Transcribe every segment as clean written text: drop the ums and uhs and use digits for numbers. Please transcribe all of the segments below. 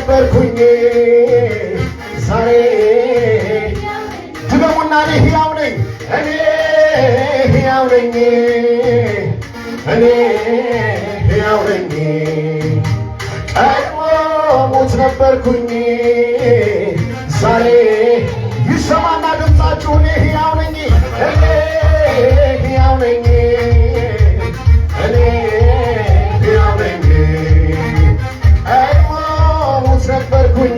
ነበርኩኝ ዛሬ ድገሙና እኔ ሕያው ነኝ እኔ ሕያው ነኝ እኔ ሕያው ነኝ ቀድሞ ሞት ነበርኩኝ ዛሬ ይሰማና ድምፃችሁ እኔ ሕያው ነኝ እኔ ሕያው ነኝ እኔ ሕያው ነኝ ቀድሞ ሞት ነበርኩኝ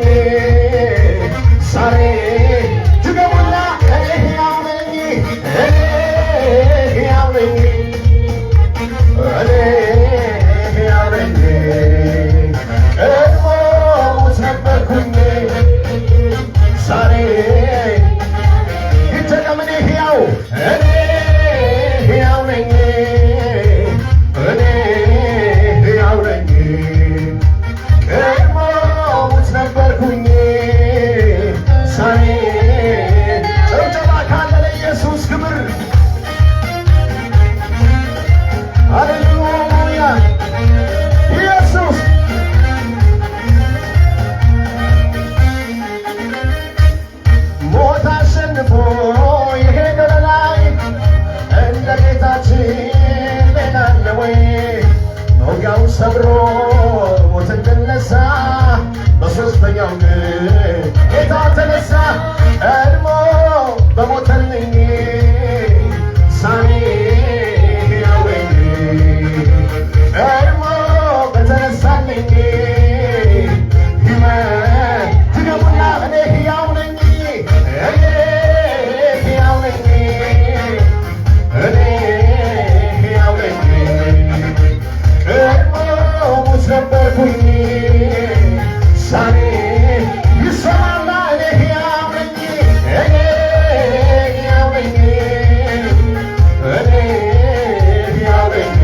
ዛሬ ድገሙና እኔ ሕያው ነኝ እኔ ሕያው ነኝ እኔ ሕያው ነኝ ቀድሞ ሞት ነበርኩኝ ዛሬ ይደገም እኔ ሕያው እኔ ሕያው ነኝ እኔ ሕያው ነኝ ቀድሞ ሞት ነበርኩኝ ዛሬ ጭብጨባ ካለ ለኢየሱስ ክብር ሃሌሉያ ኢየሱስ ሞት አሸንፎ የሄደ ላይ እንደ ጌታችን ሌላ አለ ወይ? መውጊያውን ሰብሮ ሞት እንደነሳ በሦስተኛው ቀን ጌታ ተነሳ ቀድሞ በሞተልኝ ዛሬ ሕያው ነኝ ቀድሞ በተነሳልኝ ሕይወት ድገሙና እኔ ሕያው ነኝ እኔ ሕያው ነኝ እኔ ሕያው ነኝ ቀድሞ ሞት ነበርኩኝ ዛሬ ይሰማና እኔ ሕያው ነኝ እኔ ሕያው ነኝ እኔ ሕያው ነኝ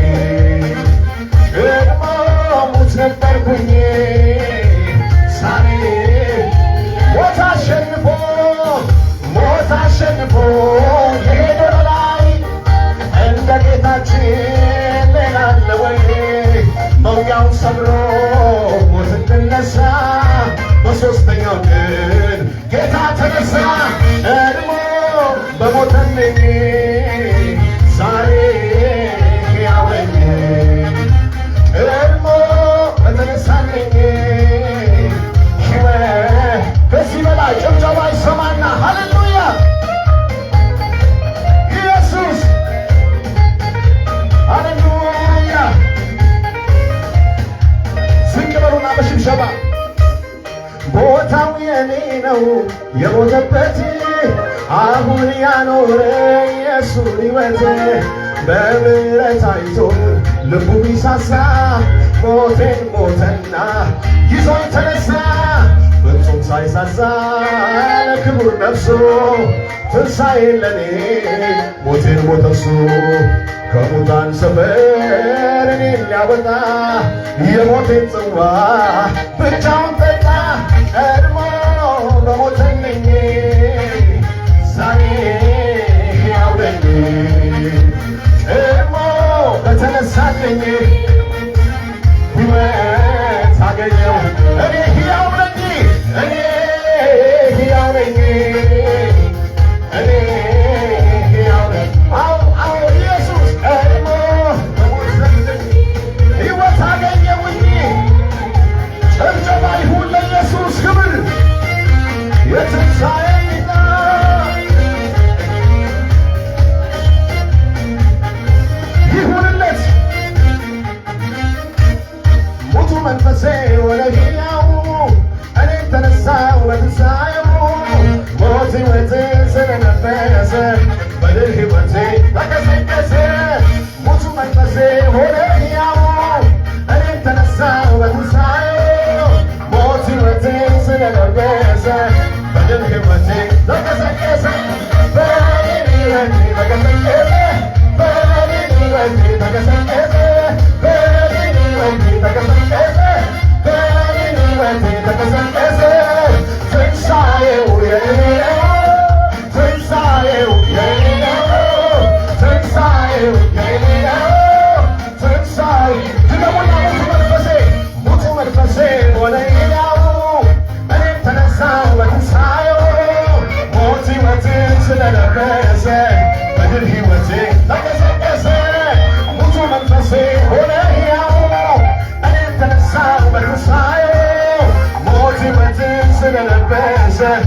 ቀድሞ ሞት ነበርኩኝ ዛሬ ሞት አሸንፎ የሄደ ላይ እንደ ጌታችን ሌላ አለ ወይ? መውጊያውን ሰብሮ ሞት እንደነሳ በሦስተኛው ቀን ጌታ ተነሳ ቀድሞ በሞተልኝ ዛሬ ሕያው ነኝ ቀድሞ በተነሳልኝ ሕይወት ከዚህ በላይ ጭብጨባ ይሰማና ሃሌሉያ ኢየሱስ ሃሌሉያ ዝቅ በሉና በሽብሸባ ቦታው የኔ ነው የሞተበት አሁን ያኖረኝ የእሱ ሕይወት በምሕረት አይቶ ልቡ ቢሳሳ ሞቴን ሞተና ይዞኝ ተነሳ ፍጹም ሳይሳሳ ለክቡር ነፍሱ ትንሣኤን ለኔ ሞቴን ሞተሱ ከሙታን ሰፈር እኔን ሊያወጣ የሞቴን ጽዋ ብቻውን ጠጣ ቀድሞ በሞተልኝ ዛሬ ሕያው ነኝ ቀድሞ በተነሳልኝ ሕይወት አገኘው እኔ ሕያው ነኝ እኔ ሕያው ነኝ እኔ ሕያው ነኝ አዎ ኢየሱስ ቀድሞ በሞተልኝ ሕይወት አገኘውኝ ጭብጨባ ይሁን ለኢየሱስ ክብር የትንሣኤ ጌታ ይሁንለት ሙቱ መንፈሴ ወደ ሕያው እኔም ተነሳሁ በትንሣኤው ሞት ሕይወትን ስለለበሰ በድል ሕይወቴ ተቀሰቀሰ ሙቱ መንፈሴ ወደ ሕያው እኔም ተነሳሁ በትንሣኤው ሞት ሕይወትን ስለለበሰ በድል ሕይወቴ ተቀሰቀሰ በድል ሕይወቴ ተቀሰቀሰ በድል ሕይወቴ ተቀሰቀሰ በድል ሕይወቴ ተቀሰቀሰ በድል ሕይወቴ ተቀሰቀሰ ትንሣኤው የኔ ነው ትንሣኤው የኔ ነው ትንሣኤው የኔ ነው ትንሣኤ ድገሙና ሙቱ መንፈሴ ወደ ሕያው ይዘህ